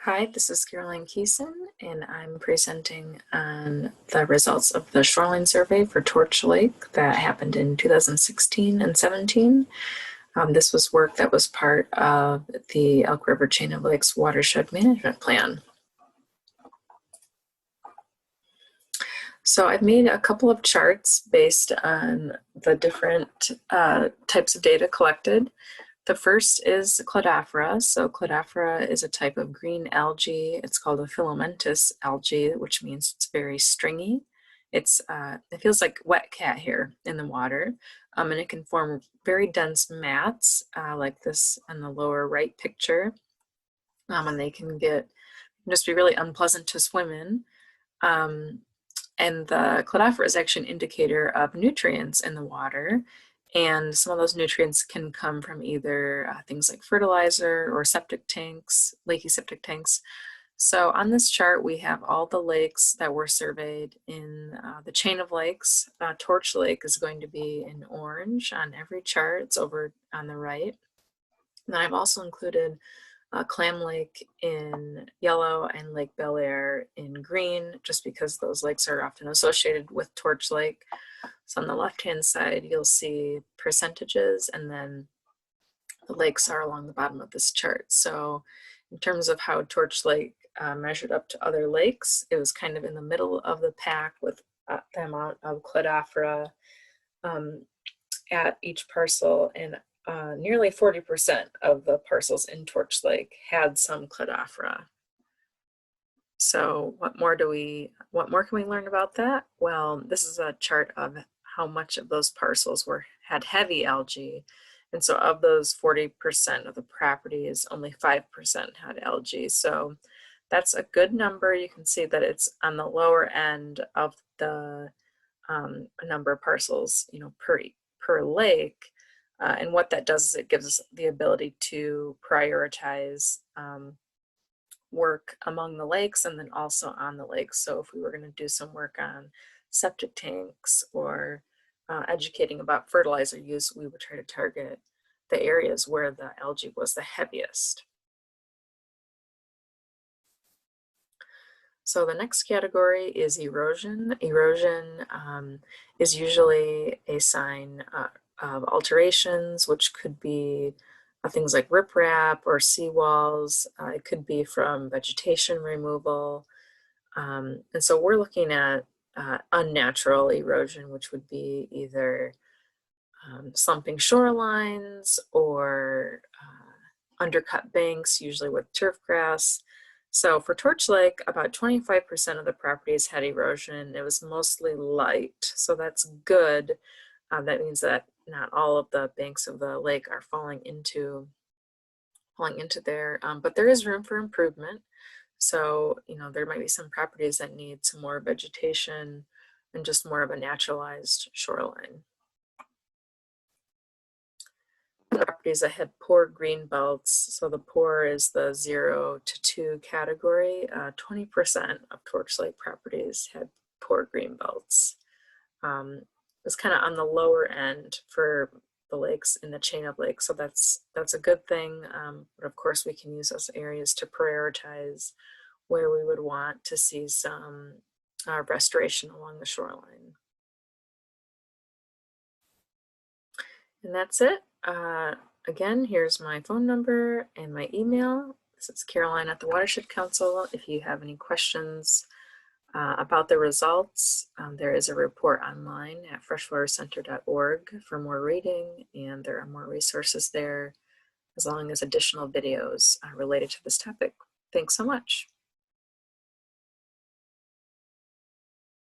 Hi, this is Keson, and I'm presenting on the results of the shoreline survey for Torch Lake that happened in 2016 and 17. This was work that was part of the Elk River Chain of Lakes Watershed Management Plan. So I've made a couple of charts based on the different types of data collected. The first is Cladophora. So Cladophora is a type of green algae. It's called a filamentous algae, which means it's very stringy. It feels like wet cat hair in the water, and it can form very dense mats like this in the lower right picture, and they can just be really unpleasant to swim in. And the Cladophora is actually an indicator of nutrients in the water. And some of those nutrients can come from either things like fertilizer or septic tanks, leaky septic tanks. So on this chart, we have all the lakes that were surveyed in the chain of lakes. Torch Lake is going to be in orange on every chart. It's over on the right. And then I've also included Clam Lake in yellow and Lake Bel Air in green, just because those lakes are often associated with Torch Lake. So on the left-hand side, you'll see percentages, and then the lakes are along the bottom of this chart. So in terms of how Torch Lake measured up to other lakes, it was kind of in the middle of the pack with the amount of Cladophora at each parcel, and nearly 40% of the parcels in Torch Lake had some Cladophora. So what more can we learn about that? Well, this is a chart of how much of those parcels had heavy algae. And so of those 40% of the properties, only 5% had algae. So that's a good number. You can see that it's on the lower end of the number of parcels, per lake. And what that does is it gives us the ability to prioritize work among the lakes and then also on the lakes. So if we were going to do some work on septic tanks or educating about fertilizer use, we would try to target the areas where the algae was the heaviest. So the next category is erosion. Erosion is usually a sign of alterations, which could be things like riprap or seawalls. It could be from vegetation removal. And so we're looking at unnatural erosion, which would be either slumping shorelines or undercut banks, usually with turf grass. So for Torch Lake, about 25% of the properties had erosion. It was mostly light, so that's good. That means that not all of the banks of the lake are falling into there, but there is room for improvement. So, there might be some properties that need some more vegetation and just more of a naturalized shoreline. Properties that had poor green belts, so the poor is the 0 to 2 category. 20% of Torch Lake properties had poor green belts. It was kind of on the lower end for the lakes in the chain of lakes, so that's a good thing. But of course, we can use those areas to prioritize where we would want to see some restoration along the shoreline. And that's it. Again, here's my phone number and my email. This is Caroline at the Watershed Council. If you have any questions about the results, there is a report online at freshwatercenter.org for more reading, and there are more resources there, as long as additional videos related to this topic. Thanks so much.